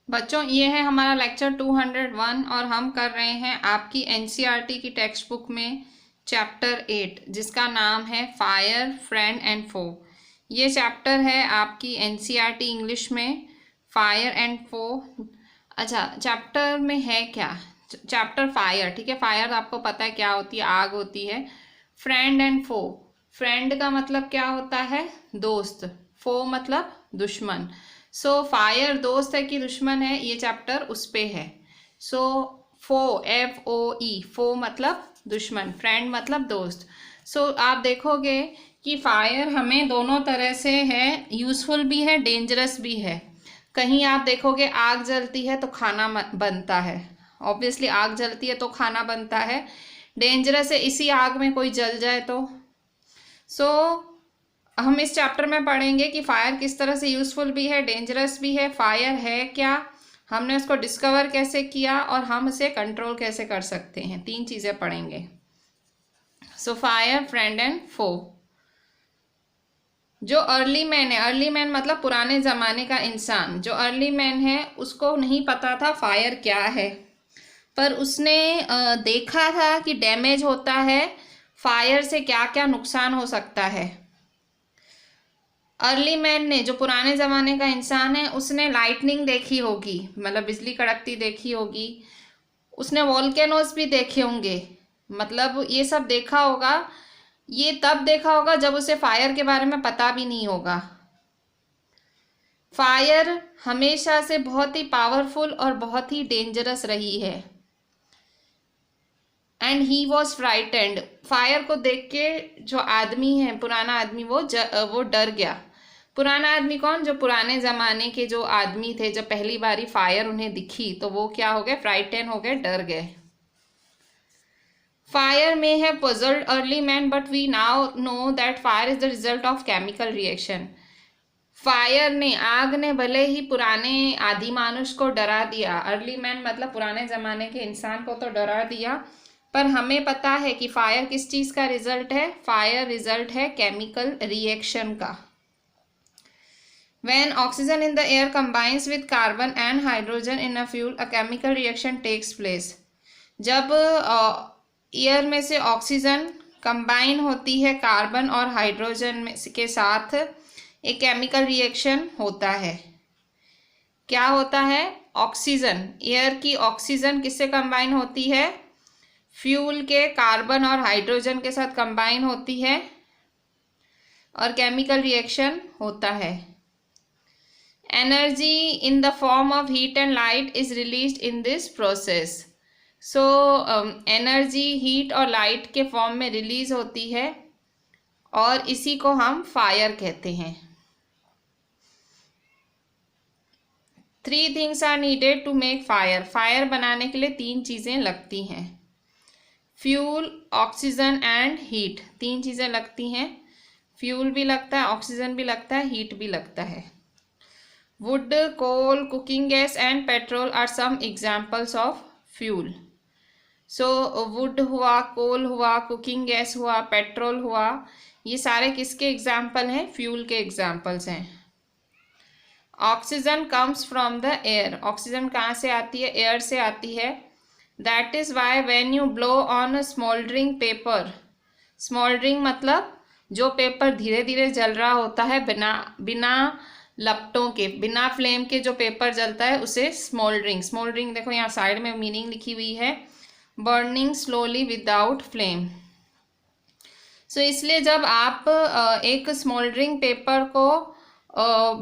बच्चों ये है हमारा लेक्चर 201 और हम कर रहे हैं आपकी एनसीईआरटी की टेक्स्ट बुक में चैप्टर 8 जिसका नाम है फायर फ्रेंड एंड फो। ये चैप्टर है आपकी एनसीईआरटी इंग्लिश में फायर एंड फो। अच्छा, चैप्टर में है क्या? चैप्टर फायर, ठीक है। फायर आपको पता है क्या होती है, आग होती है। फ्रेंड एंड फो, फ्रेंड का मतलब क्या होता है? दोस्त। फो मतलब दुश्मन। सो फायर दोस्त है कि दुश्मन है, ये चैप्टर उस पे है। सो फो, FOE, फो मतलब दुश्मन, फ्रेंड मतलब दोस्त। सो आप देखोगे कि फायर हमें दोनों तरह से है, यूजफुल भी है, डेंजरस भी है। कहीं आप देखोगे आग जलती है तो खाना बनता है, ऑब्वियसली आग जलती है तो खाना बनता है। डेंजरस है, इसी आग में कोई जल जाए तो। हम इस चैप्टर में पढ़ेंगे कि फायर किस तरह से यूजफुल भी है, डेंजरस भी है। फायर है क्या, हमने उसको डिस्कवर कैसे किया और हम इसे कंट्रोल कैसे कर सकते हैं, 3 चीज़ें पढ़ेंगे। फायर, फ्रेंड एंड फो। जो अर्ली मैन है, अर्ली मैन मतलब पुराने ज़माने का इंसान, जो अर्ली मैन है उसको नहीं पता था फायर क्या है, पर उसने देखा था कि डैमेज होता है, फायर से क्या क्या नुकसान हो सकता है। अर्ली मैन ने, जो पुराने ज़माने का इंसान है, उसने लाइटनिंग देखी होगी, मतलब बिजली कड़कती देखी होगी। उसने वॉल्केनोस भी देखे होंगे, मतलब ये सब देखा होगा। ये तब देखा होगा जब उसे फायर के बारे में पता भी नहीं होगा। फायर हमेशा से बहुत ही पावरफुल और बहुत ही डेंजरस रही है। And he was frightened, fire को देख के जो आदमी है, पुराना आदमी, वो डर गया। पुराना आदमी कौन? जो पुराने ज़माने के जो आदमी थे, जब पहली बारी फायर उन्हें दिखी तो वो क्या हो गए? फ्राइटन हो गए, डर गए। फायर में है puzzled early man but we now know that fire is the result of chemical reaction. Fire ने, आग ने भले ही पुराने आदि मानुष को डरा दिया, अर्ली मैन मतलब पुराने ज़माने के इंसान को तो डरा दिया, पर हमें पता है कि फायर किस चीज़ का रिजल्ट है? फायर रिजल्ट है केमिकल रिएक्शन का। When oxygen in the air combines with carbon and hydrogen in a fuel, a chemical reaction takes place. जब एयर में से ऑक्सीजन कंबाइन होती है कार्बन और हाइड्रोजन के साथ, एक केमिकल रिएक्शन होता है। क्या होता है? ऑक्सीजन, एयर की ऑक्सीजन किससे कंबाइन होती है? फ्यूल के कार्बन और हाइड्रोजन के साथ कंबाइन होती है और केमिकल रिएक्शन होता है। Energy in the form of heat and light is released in this process. So energy heat और लाइट के फॉर्म में रिलीज होती है और इसी को हम फायर कहते हैं। 3 things are needed to make fire. Fire बनाने के लिए 3 चीज़ें लगती हैं, फ्यूल, ऑक्सीजन एंड हीट। 3 चीज़ें लगती हैं, फ्यूल भी लगता है, ऑक्सीजन भी लगता है, हीट भी लगता है। Wood, coal, cooking gas and petrol are some examples of fuel. So wood हुआ, coal हुआ, cooking gas हुआ, petrol हुआ, ये सारे किसके एग्जाम्पल हैं? फ्यूल के एग्जाम्पल्स हैं। Oxygen comes from the air, oxygen कहाँ से आती है? एयर से आती है। That is why when you blow on smouldering paper, smouldering मतलब जो पेपर धीरे धीरे जल रहा होता है, बिना लपटों के, बिना फ्लेम के जो पेपर जलता है उसे स्मोल्डरिंग। स्मोल्डरिंग देखो यहाँ साइड में मीनिंग लिखी हुई है, बर्निंग स्लोली विदाउट फ्लेम। सो इसलिए जब आप एक स्मोल्डरिंग पेपर को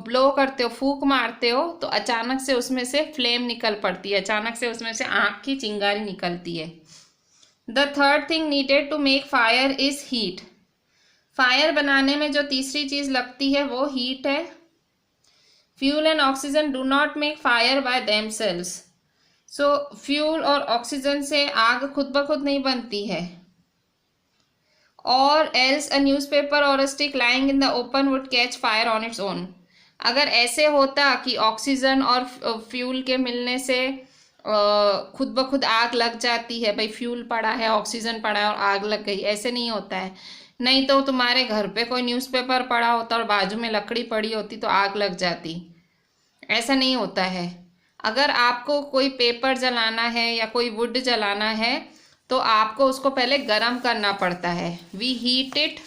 ब्लो करते हो, फूंक मारते हो, तो अचानक से उसमें से फ्लेम निकल पड़ती है, अचानक से उसमें से आग की चिंगारी निकलती है। The third thing needed to make fire is heat. Fire बनाने में जो तीसरी चीज़ लगती है वो हीट है। Fuel and oxygen do not make fire by themselves. So fuel और ऑक्सीजन से आग खुद ब खुद नहीं बनती है। और एल्स अ न्यूज़पेपर और a stick lying in the open would catch fire on its own. अगर ऐसे होता कि ऑक्सीजन और फ्यूल के मिलने से खुद ब खुद आग लग जाती है, भाई फ्यूल पड़ा है, ऑक्सीजन पड़ा है और आग लग गई, ऐसे नहीं होता है। नहीं तो तुम्हारे घर पे कोई न्यूज़पेपर पड़ा होता और बाजू में लकड़ी पड़ी होती तो आग लग जाती, ऐसा नहीं होता है। अगर आपको कोई पेपर जलाना है या कोई वुड जलाना है तो आपको उसको पहले गर्म करना पड़ता है। We heat it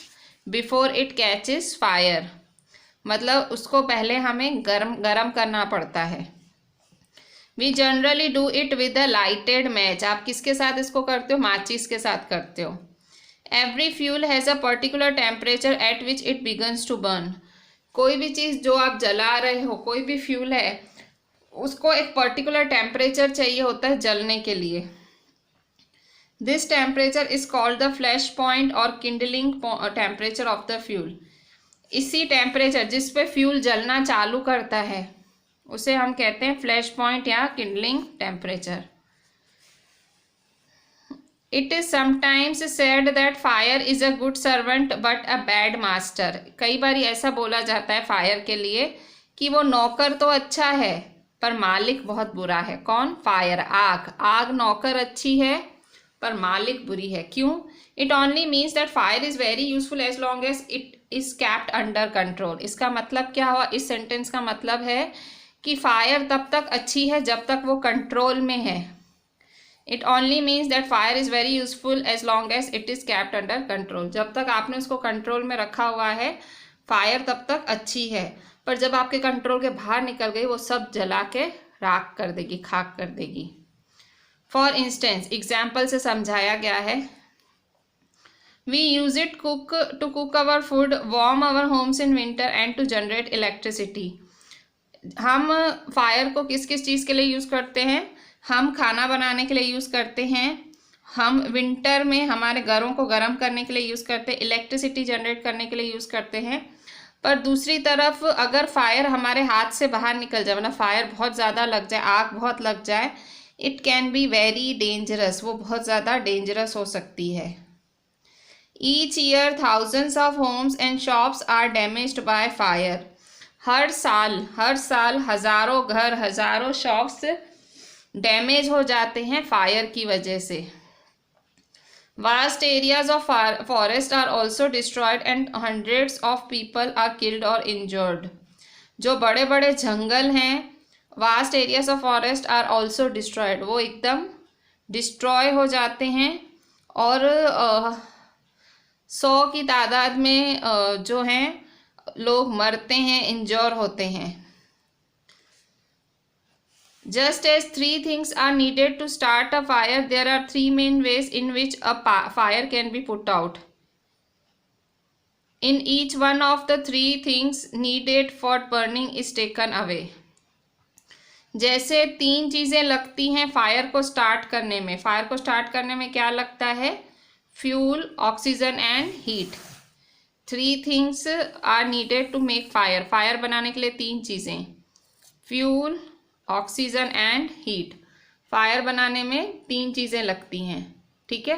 before it catches fire, मतलब उसको पहले हमें गर्म करना पड़ता है। We generally do it with a lighted match. आप किसके साथ इसको करते हो? माचिस के साथ करते हो। Every fuel has a particular temperature at which it begins to burn. कोई भी चीज़ जो आप जला रहे हो, कोई भी फ्यूल है, उसको एक पर्टिकुलर टेम्परेचर चाहिए होता है जलने के लिए। This temperature is called the flash point और kindling temperature of the fuel. इसी टेम्परेचर जिस पे फ्यूल जलना चालू करता है उसे हम कहते हैं फ्लैश पॉइंट या Kindling temperature. It is sometimes said that fire is a good servant but a bad master. कई बार ऐसा बोला जाता है फायर के लिए कि वो नौकर तो अच्छा है पर मालिक बहुत बुरा है। कौन? फायर, आग। आग नौकर अच्छी है पर मालिक बुरी है। क्यों? It only means that fire is very useful as long as it is kept under control. इसका मतलब क्या हुआ? इस सेंटेंस का मतलब है कि फायर तब तक अच्छी है जब तक वो कंट्रोल में है। It only means that fire is very useful as long as it is kept under control. जब तक आपने उसको कंट्रोल में रखा हुआ है फायर तब तक अच्छी है, पर जब आपके कंट्रोल के बाहर निकल गई वो सब जला के राख कर देगी, खाक कर देगी। फॉर इंस्टेंस, एग्जाम्पल से समझाया गया है। We use it to cook our food, warm our homes in winter and to generate electricity. हम फायर को किस किस चीज़ के लिए यूज़ करते हैं? हम खाना बनाने के लिए यूज़ करते हैं, हम विंटर में हमारे घरों को गर्म करने के लिए यूज़ करते हैं, इलेक्ट्रिसिटी जनरेट करने के लिए यूज़ करते हैं। पर दूसरी तरफ अगर फायर हमारे हाथ से बाहर निकल जाए, मतलब फायर बहुत ज़्यादा लग जाए, आग बहुत लग जाए, it can be very dangerous. वो बहुत ज़्यादा डेंजरस हो सकती है। Each year thousands of homes and shops are damaged by fire. हर साल हज़ारों घर, हज़ारों शॉप्स डैमेज हो जाते हैं फायर की वजह से। Vast areas of forest are also destroyed and hundreds of people are killed और इंजर्ड। जो बड़े बड़े जंगल हैं, vast areas of forest are also destroyed, वो एकदम डिस्ट्रॉय हो जाते हैं और 100 की तादाद में जो हैं लोग मरते हैं, इंजर होते हैं। Just as 3 things are needed to start a fire, there are 3 main ways in which a fire can be put out. In each one of the 3 things needed for burning is taken away. जैसे 3 चीज़ें लगती हैं fire को start करने में। Fire को start करने में क्या लगता है? Fuel, oxygen and heat. 3 things are needed to make fire. Fire बनाने के लिए 3 चीज़ें, fuel, oxygen and heat. Fire बनाने में 3 चीज़ें लगती हैं, ठीक है,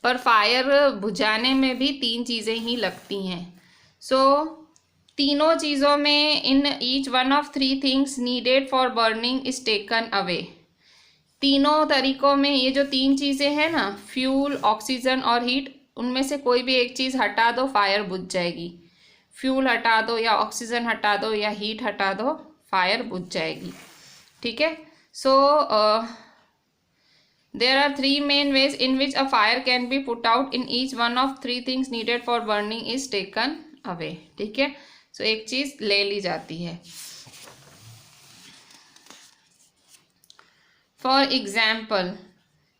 पर फायर बुझाने में भी 3 चीज़ें ही लगती हैं। सो तीनों चीज़ों में इन each one of 3 things needed for burning is taken away. तीनों तरीकों में ये जो 3 चीज़ें हैं ना, फ्यूल, ऑक्सीजन और हीट, उनमें से कोई भी एक चीज़ हटा दो, फायर बुझ जाएगी। फ्यूल हटा दो या ऑक्सीजन हटा दो या हीट हटा दो, फायर बुझ जाएगी, ठीक है। So there are 3 main ways in which a fire can be put out. In each one of 3 things needed for burning is taken away, ठीक है। सो एक चीज ले ली जाती है। For example,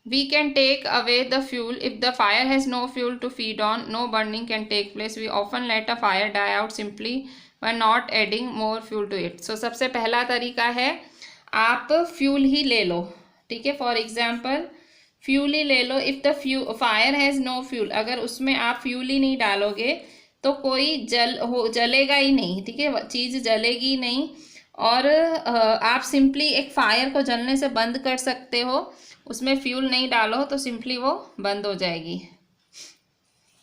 we can take away the fuel if the fire has no fuel to feed on, no burning can take place. We often let a fire die out simply bye not adding more fuel to it. So सबसे पहला तरीका है आप fuel ही ले लो, ठीक है। For example, fuel ही ले लो। If the fire has no fuel, अगर उसमें आप फ्यूल ही नहीं डालोगे तो कोई जलेगा ही नहीं, ठीक है, चीज़ जलेगी नहीं। और आप सिंपली एक फायर को जलने से बंद कर सकते हो, उसमें फ्यूल नहीं डालो तो सिंपली वो बंद हो जाएगी।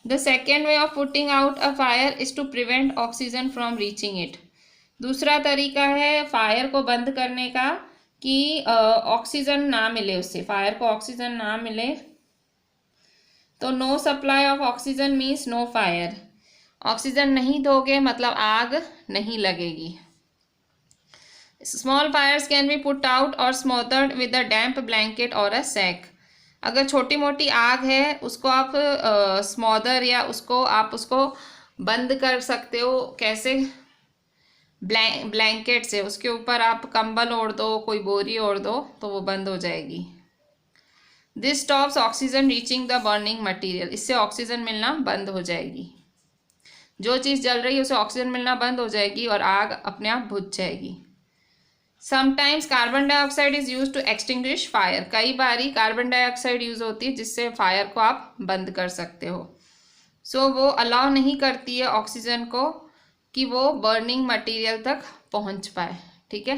The second way of putting out a fire is to prevent oxygen from reaching it. दूसरा तरीका है फायर को बंद करने का कि ऑक्सीजन ना मिले उससे, फायर को ऑक्सीजन ना मिले। तो no supply of oxygen means no fire. Oxygen नहीं दोगे मतलब आग नहीं लगेगी। Small fires can be put out और smothered with a damp blanket और अ सैक। अगर छोटी मोटी आग है उसको आप स्मोदर या उसको बंद कर सकते हो। कैसे? ब्लैंकेट से उसके ऊपर आप कंबल ओढ़ दो, कोई बोरी ओढ़ दो, तो वो बंद हो जाएगी। This stops oxygen reaching the burning material. इससे ऑक्सीजन मिलना बंद हो जाएगी। जो चीज़ जल रही है उसे ऑक्सीजन मिलना बंद हो जाएगी और आग अपने आप बुझ जाएगी। Sometimes carbon dioxide is use to extinguish fire. कई बारी कार्बन डाइऑक्साइड यूज होती है जिससे फायर को आप बंद कर सकते हो। सो वो अलाउ नहीं करती है ऑक्सीजन को कि वो बर्निंग मटेरियल तक पहुंच पाए। ठीक है।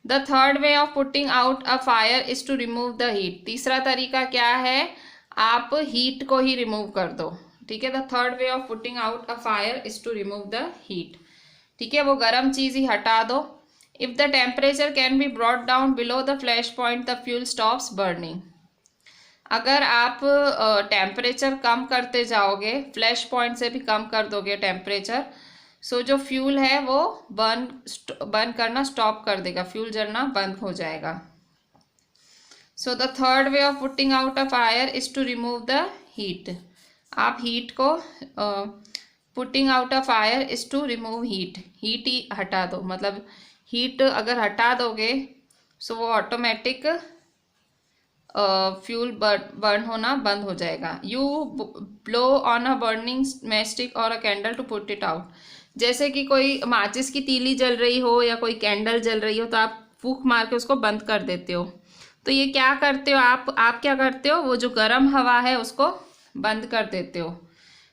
The third way of putting out a fire is to remove the heat. तीसरा तरीका क्या है? आप हीट को ही रिमूव कर दो। ठीक है। The third way of putting out a fire is to remove the heat. ठीक है, वो गर्म चीज़ ही हटा दो। If the temperature can be brought down below the flash point the fuel stops burning. अगर आप टेम्परेचर कम करते जाओगे, फ्लैश पॉइंट से भी कम कर दोगे टेम्परेचर, सो जो फ्यूल है वो बर्न करना स्टॉप कर देगा, फ्यूल जलना बंद हो जाएगा। So the third way of putting out a fire is to remove the heat. आप हीट को putting out a fire is to remove heat. Heat ही हटा दो, मतलब हीट अगर हटा दोगे सो वो ऑटोमेटिक फ्यूल बर्न होना बंद हो जाएगा। You blow on a burning matchstick or a candle to put it out. जैसे कि कोई माचिस की तीली जल रही हो या कोई कैंडल जल रही हो तो आप फूंक मार के उसको बंद कर देते हो। तो ये क्या करते हो आप क्या करते हो? वो जो गर्म हवा है उसको बंद कर देते हो,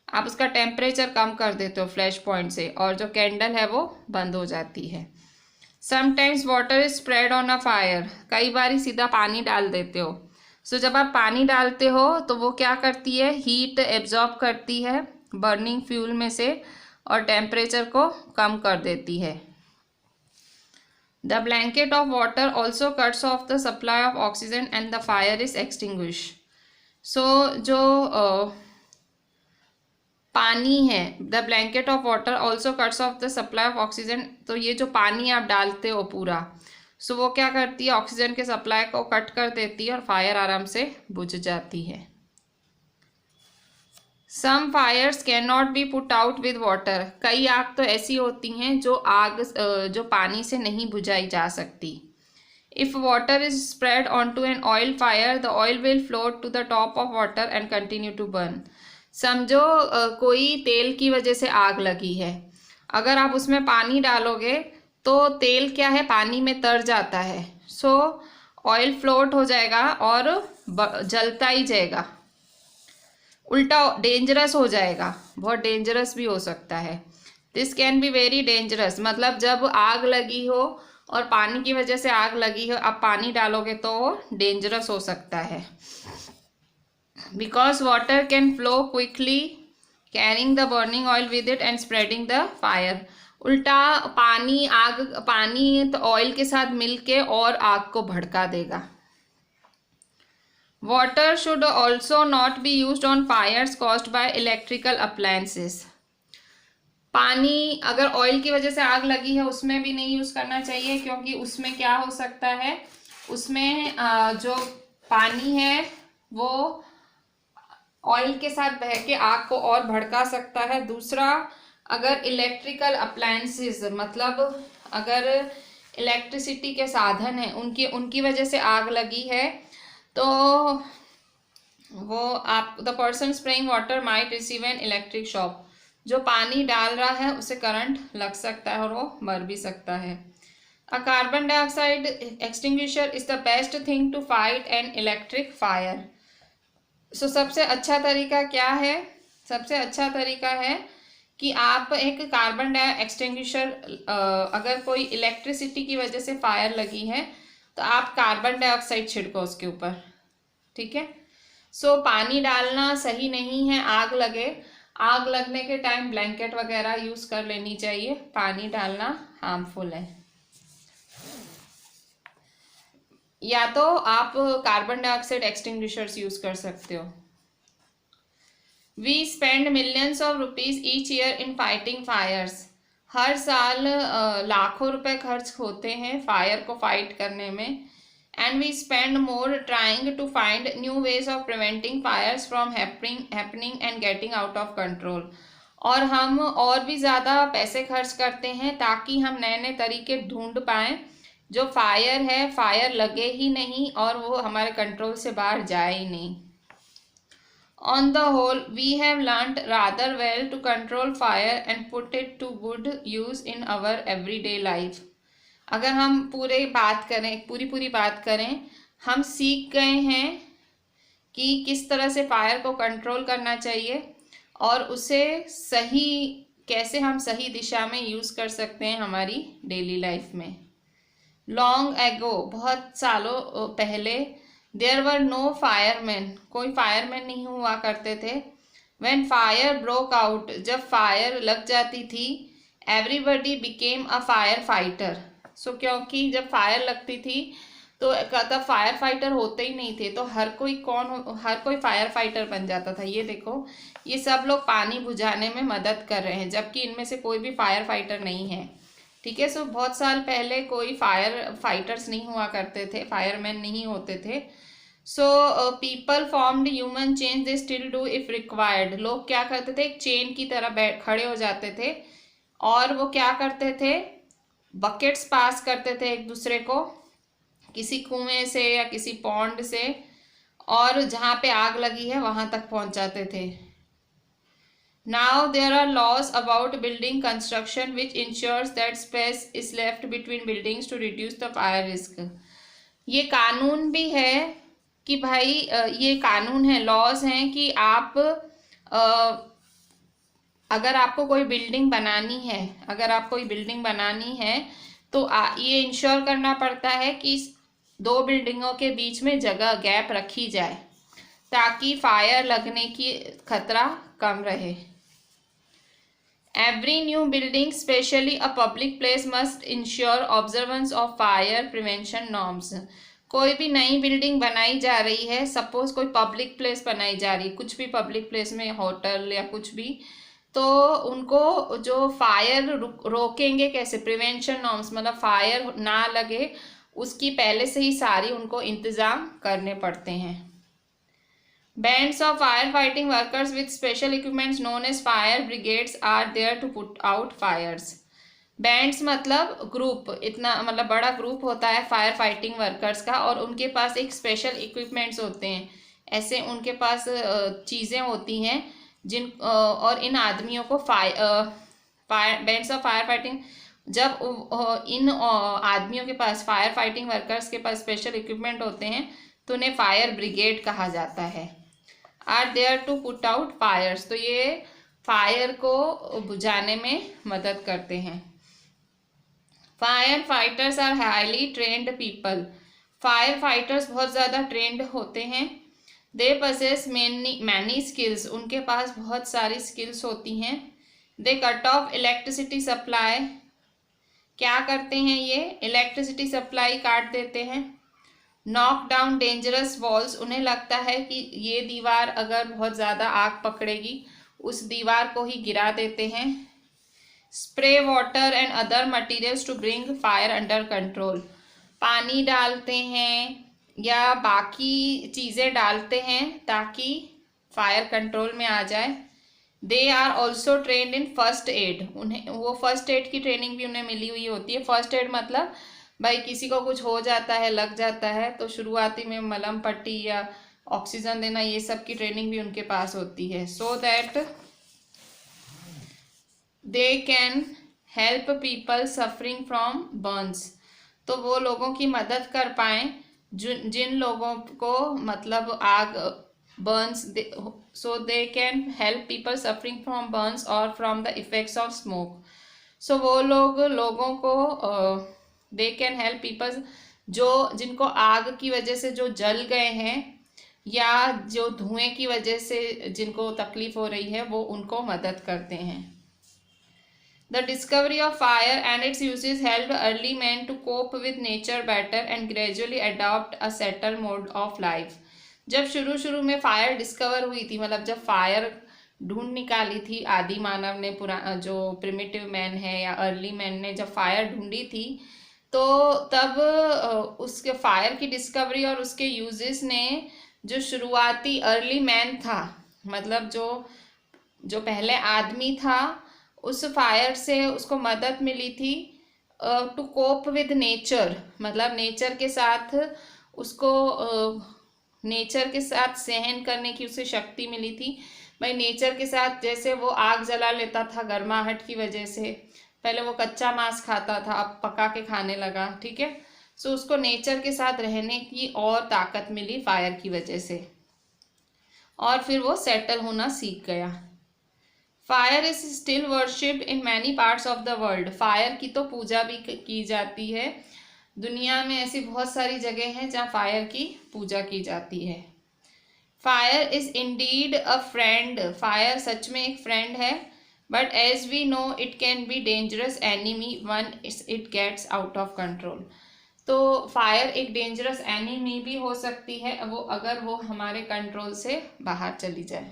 आप उसका टेम्परेचर कम कर देते हो फ्लैश पॉइंट से, और जो कैंडल है वो बंद हो जाती है। Sometimes water is spread on a fire. कई बार सीधा पानी डाल देते हो। सो जब आप पानी डालते हो तो वो क्या करती है? हीट एब्जॉर्ब करती है बर्निंग फ्यूल में से और टेम्परेचर को कम कर देती है। The blanket of water also cuts off the supply of oxygen and the fire is extinguish. So जो पानी है, the blanket of water also cuts off the supply of oxygen. तो ये जो पानी आप डालते हो पूरा, सो वो क्या करती है? ऑक्सीजन के सप्लाई को कट कर देती है और फायर आराम से बुझ जाती है। Some fires can not be put out with water. कई आग तो ऐसी होती हैं जो पानी से नहीं बुझाई जा सकती। If water is spread on to an oil fire the oil will float to the top of water and continue to burn. समझो कोई तेल की वजह से आग लगी है, अगर आप उसमें पानी डालोगे तो तेल क्या है? पानी में तर जाता है। सो ऑयल फ्लोट हो जाएगा और जलता ही जाएगा, उल्टा डेंजरस हो जाएगा, बहुत डेंजरस भी हो सकता है। This can be very dangerous. मतलब जब आग लगी हो और पानी की वजह से आग लगी हो, आप पानी डालोगे तो डेंजरस हो सकता है। Because water can flow quickly carrying the burning oil with it and spreading the fire. उल्टा पानी तो ऑयल के साथ मिलके और आग को भड़का देगा। Water should also not be used on fires caused by electrical appliances. पानी अगर ऑयल की वजह से आग लगी है उसमें भी नहीं यूज़ करना चाहिए, क्योंकि उसमें क्या हो सकता है? उसमें जो पानी है वो ऑयल के साथ बह के आग को और भड़का सकता है। दूसरा, अगर इलेक्ट्रिकल अप्लायंसेस मतलब अगर इलेक्ट्रिसिटी के साधन हैं उनकी वजह से आग लगी है तो वो आप the person spraying water might receive an electric shock. जो पानी डाल रहा है उसे करंट लग सकता है और वो मर भी सकता है। A carbon dioxide extinguisher is the best thing to fight an electric fire. So सबसे अच्छा तरीका क्या है? सबसे अच्छा तरीका है कि आप एक कार्बन डाइऑक्साइड एक्सटिंग्विशर, अगर कोई इलेक्ट्रिसिटी की वजह से फायर लगी है तो आप कार्बन डाइऑक्साइड छिड़को उसके ऊपर। ठीक है। सो पानी डालना सही नहीं है। आग लगने के टाइम ब्लैंकेट वगैरह यूज कर लेनी चाहिए। पानी डालना हार्मफुल है। या तो आप कार्बन डाइऑक्साइड एक्सटिंग्विशर्स यूज कर सकते हो। We spend millions of rupees each year in fighting fires. हर साल लाखों रुपए खर्च होते हैं फायर को फाइट करने में, and we spend more trying to find new ways of preventing fires from happening and getting out of control. और हम और भी ज़्यादा पैसे खर्च करते हैं ताकि हम नए नए तरीके ढूंढ पाएँ जो फायर है, फायर लगे ही नहीं और वो हमारे कंट्रोल से बाहर जाए ही नहीं। On the whole, we have learnt rather well to control fire and put it to good use in our everyday life. अगर हम पूरी बात करें, हम सीख गए हैं कि किस तरह से फायर को कंट्रोल करना चाहिए और उसे कैसे हम सही दिशा में यूज़ कर सकते हैं हमारी डेली लाइफ में। लॉन्ग एगो, बहुत सालों पहले, देयर वर नो फायरमैन, कोई फायरमैन नहीं हुआ करते थे। व्हेन फायर ब्रोक आउट, जब फायर लग जाती थी, everybody became a fire fighter. So क्योंकि जब फायर लगती थी तो तब फायर फाइटर होते ही नहीं थे, तो हर कोई फायर फाइटर बन जाता था। ये देखो, ये सब लोग पानी बुझाने में मदद कर रहे हैं जबकि इनमें से कोई भी फायर फाइटर नहीं है। ठीक है, सो बहुत साल पहले कोई फायर फाइटर्स नहीं हुआ करते थे, फायरमैन नहीं होते थे। So people formed human chain, they still do if required. लोग क्या करते थे, एक चेन की तरह खड़े हो जाते थे और वो क्या करते थे, बकेट्स पास करते थे एक दूसरे को, किसी कुएं से या किसी पॉन्ड से, और जहाँ पे आग लगी है वहाँ तक पहुँचाते थे। Now there are laws about building construction which ensures that space is left between buildings to reduce the fire risk. ये कानून भी है कि भाई ये कानून है, लॉज हैं कि आप अगर आपको कोई बिल्डिंग बनानी है तो ये इंश्योर करना पड़ता है कि दो बिल्डिंगों के बीच में गैप रखी जाए ताकि फायर लगने की खतरा कम रहे। Every new building, especially a public place, must ensure observance of fire prevention norms. कोई भी नई बिल्डिंग बनाई जा रही है, सपोज कोई पब्लिक प्लेस बनाई जा रही है, कुछ भी पब्लिक प्लेस में, होटल या कुछ भी, तो उनको जो फायर रोकेंगे कैसे, प्रिवेंशन नॉर्म्स, मतलब फायर ना लगे उसकी पहले से ही सारी उनको इंतज़ाम करने पड़ते हैं। Bands of firefighting workers with special equipments known as fire brigades are there to put out fires. Bands मतलब ग्रुप, इतना मतलब बड़ा ग्रुप होता है फायर फाइटिंग वर्कर्स का, और उनके पास एक स्पेशल इक्विपमेंट्स होते हैं, ऐसे उनके पास चीज़ें होती हैं और इन आदमियों को बैंड्स ऑफ फायर फाइटिंग, जब इन आदमियों के पास, फायर फाइटिंग वर्कर्स के पास स्पेशल इक्विपमेंट होते हैं तो उन्हें फायर ब्रिगेड कहा जाता है। Are there to put out fires, तो ये फायर को बुझाने में मदद करते हैं। Fire fighters are highly trained people, fire fighters बहुत ज़्यादा ट्रेंड होते हैं। दे पसेस मैनी स्किल्स, उनके पास बहुत सारी स्किल्स होती हैं। दे कट ऑफ इलेक्ट्रिसिटी सप्लाई, क्या करते हैं ये, इलेक्ट्रिसिटी सप्लाई काट देते हैं। नॉक डाउन डेंजरस वॉल्स, उन्हें लगता है कि ये दीवार अगर बहुत ज़्यादा आग पकड़ेगी उस दीवार को ही गिरा देते हैं। Spray water and other materials to bring fire under control, पानी डालते हैं या बाकी चीज़ें डालते हैं ताकि फायर कंट्रोल में आ जाए। They are also trained in first aid, उन्हें वो फर्स्ट एड की ट्रेनिंग भी उन्हें मिली हुई होती है। फर्स्ट एड मतलब भाई किसी को कुछ हो जाता है, लग जाता है, तो शुरुआती में मलहम पट्टी या ऑक्सीजन देना, ये सब की ट्रेनिंग भी उनके पास होती है, so that they can help people suffering from Burns, तो वो लोगों की मदद कर पाएँ जिन लोगों को मतलब आग burns, so they can help people suffering from burns और from the effects of smoke. सो वो लोगों को दे कैन हेल्प पीपल जिनको आग की वजह से जो जल गए हैं या जो धुएं की वजह से जिनको तकलीफ हो रही है, वो उनको मदद करते हैं। The discovery of fire and its uses help early man to cope with nature better and gradually adopt a settle mode of life. जब शुरू में फायर डिस्कवर हुई थी, मतलब जब फायर ढूंढ निकाली थी आदि मानव ने, जो प्रिमिटिव मैन है या अर्ली मैन ने जब फायर ढूंढी थी, तो तब उसके फायर की डिस्कवरी और उसके यूजेस ने जो शुरुआती अर्ली मैन था, मतलब जो पहले आदमी था, उस फायर से उसको मदद मिली थी टू कोप विद नेचर, मतलब नेचर के साथ उसको नेचर के साथ सहन करने की उसे शक्ति मिली थी। भाई नेचर के साथ, जैसे वो आग जला लेता था गर्माहट की वजह से, पहले वो कच्चा मांस खाता था, अब पका के खाने लगा, ठीक है। सो उसको नेचर के साथ रहने की और ताकत मिली फायर की वजह से, और फिर वो सेटल होना सीख गया। Fire is still worshipped in many parts of the world. Fire की तो पूजा भी की जाती है, दुनिया में ऐसी बहुत सारी जगह हैं जहाँ फायर की पूजा की जाती है। Fire is indeed a friend. Fire सच में एक फ्रेंड है, but as we know it can be dangerous enemy when it gets out of control. तो फायर एक डेंजरस एनिमी भी हो सकती है वो, अगर वो हमारे कंट्रोल से बाहर चली जाए,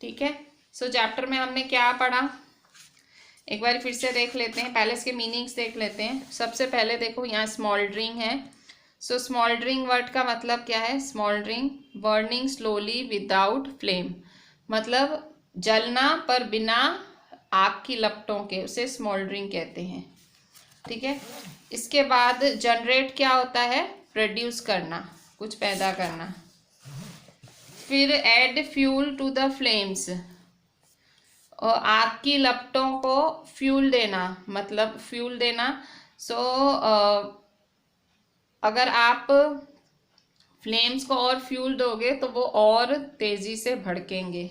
ठीक है। सो चैप्टर में हमने क्या पढ़ा, एक बार फिर से देख लेते हैं, पहले इसके मीनिंग्स देख लेते हैं। सबसे पहले देखो यहाँ स्मॉल्डरिंग है। सो स्मॉल्डरिंग वर्ड का मतलब क्या है? स्मॉल्डरिंग, बर्निंग स्लोली विदाउट फ्लेम, मतलब जलना पर बिना आग की लपटों के, उसे स्मॉल्डरिंग कहते हैं, ठीक है। इसके बाद जनरेट क्या होता है? प्रोड्यूस करना, कुछ पैदा करना। फिर add fuel to the flames, और आग की लपटों को फ्यूल देना, मतलब फ्यूल देना। सो अगर आप फ्लेम्स को और फ्यूल दोगे तो वो और तेजी से भड़केंगे।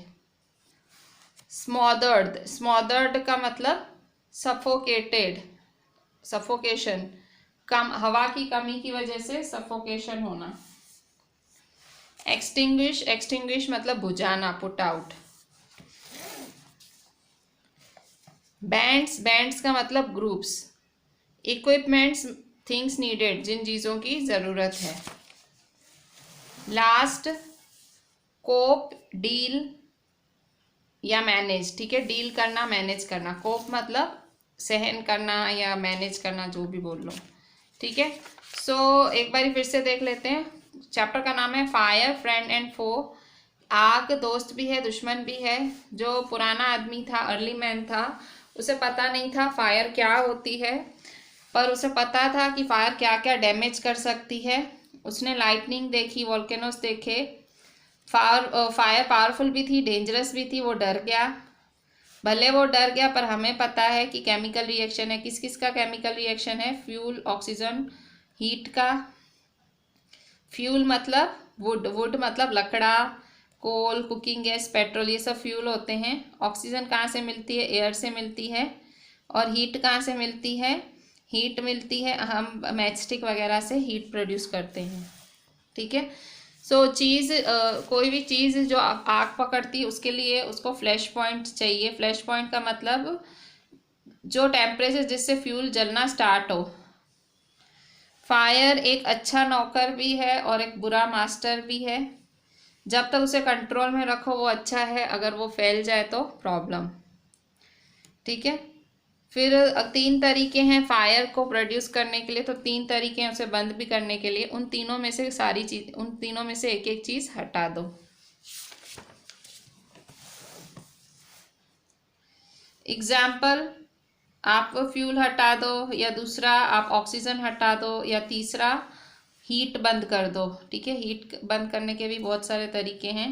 स्मॉदर्ड, स्मॉदर्ड का मतलब सफोकेटेड, सफोकेशन, कम हवा की कमी की वजह से सफोकेशन होना। एक्सटिंग्विश, एक्सटिंग्विश मतलब बुझाना, पुट आउट। बैंड्स, बैंड्स का मतलब ग्रुप्स। इक्विपमेंट्स, थिंग्स नीडेड, जिन चीज़ों की ज़रूरत है। लास्ट, कोप, डील या मैनेज, ठीक है। डील करना, मैनेज करना। कोप मतलब सहन करना या मैनेज करना, जो भी बोल लो, ठीक है। सो एक बार फिर से देख लेते हैं। चैप्टर का नाम है फायर, फ्रेंड एंड फो। आग दोस्त भी है, दुश्मन भी है। जो पुराना आदमी था, अर्ली मैन था, उसे पता नहीं था फायर क्या होती है, पर उसे पता था कि फायर क्या क्या डैमेज कर सकती है। उसने लाइटनिंग देखी, वॉल्केनोस देखे। फायर पावरफुल भी थी, डेंजरस भी थी। वो डर गया, भले वो डर गया, पर हमें पता है कि केमिकल रिएक्शन है। किस किस का केमिकल रिएक्शन है? फ्यूल, ऑक्सीजन, हीट का। फ्यूल मतलब वुड, वुड मतलब लकड़ा, कोल, कुकिंग गैस, पेट्रोल, ये सब फ्यूल होते हैं। ऑक्सीजन कहाँ से मिलती है? एयर से मिलती है। और हीट कहाँ से मिलती है? हीट मिलती है, हम मैचस्टिक वगैरह से हीट प्रोड्यूस करते हैं, ठीक है। सो चीज़, कोई भी चीज़ जो आग पकड़ती है उसके लिए उसको फ्लैश पॉइंट चाहिए। फ्लैश पॉइंट का मतलब जो टेम्परेचर जिससे फ्यूल जलना स्टार्ट हो। फायर एक अच्छा नौकर भी है और एक बुरा मास्टर भी है। जब तक उसे कंट्रोल में रखो वो अच्छा है, अगर वो फैल जाए तो प्रॉब्लम, ठीक है। फिर 3 तरीके हैं फायर को प्रोड्यूस करने के लिए, तो 3 तरीके हैं उसे बंद भी करने के लिए। उन तीनों में से सारी चीज, उन तीनों में से एक एक चीज हटा दो। एग्जाम्पल, आप फ्यूल हटा दो, या दूसरा आप ऑक्सीजन हटा दो, या तीसरा हीट बंद कर दो, ठीक है। हीट बंद करने के भी बहुत सारे तरीके हैं।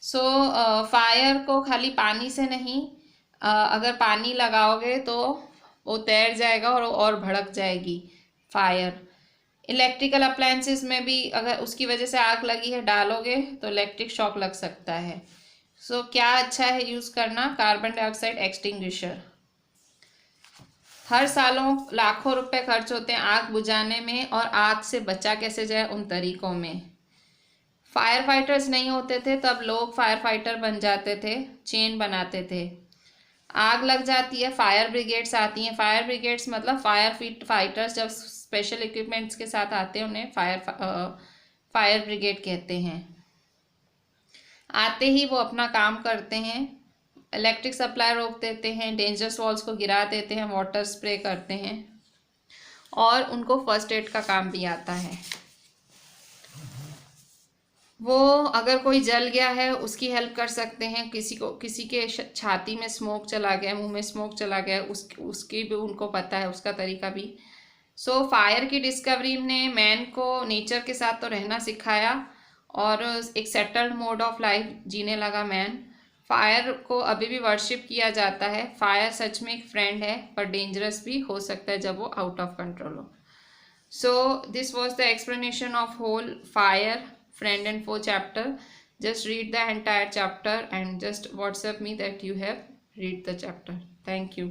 सो फायर को खाली पानी से नहीं, अगर पानी लगाओगे तो वो तैर जाएगा और भड़क जाएगी फायर। इलेक्ट्रिकल अप्लायंसेस में भी अगर उसकी वजह से आग लगी है, डालोगे तो इलेक्ट्रिक शॉक लग सकता है। सो क्या अच्छा है यूज़ करना? Carbon dioxide extinguisher. हर सालों लाखों रुपए खर्च होते हैं आग बुझाने में, और आग से बचा कैसे जाए उन तरीकों में। फायर फाइटर्स नहीं होते थे तब लोग फायर फाइटर बन जाते थे, चेन बनाते थे। आग लग जाती है, फायर ब्रिगेड्स आती हैं। फायर ब्रिगेड्स मतलब फाइटर्स जब स्पेशल इक्विपमेंट्स के साथ आते हैं उन्हें फायर ब्रिगेड कहते हैं। आते ही वो अपना काम करते हैं, इलेक्ट्रिक सप्लाई रोक देते हैं, डेंजरस वॉल्स को गिरा देते हैं, वाटर स्प्रे करते हैं और उनको फर्स्ट एड का काम भी आता है। वो अगर कोई जल गया है उसकी हेल्प कर सकते हैं, किसी के छाती में स्मोक चला गया, मुंह में स्मोक चला गया, उसकी भी उनको पता है, उसका तरीका भी। सो फायर की डिस्कवरी ने मैन को नेचर के साथ तो रहना सिखाया और एक सेटल्ड मोड ऑफ लाइफ जीने लगा मैन। फायर को अभी भी वर्शिप किया जाता है। फायर सच में एक फ्रेंड है पर डेंजरस भी हो सकता है जब वो आउट ऑफ कंट्रोल हो। So this was the explanation of whole fire, friend and foe chapter. Just read the entire chapter and just WhatsApp me that you have read the chapter. Thank you.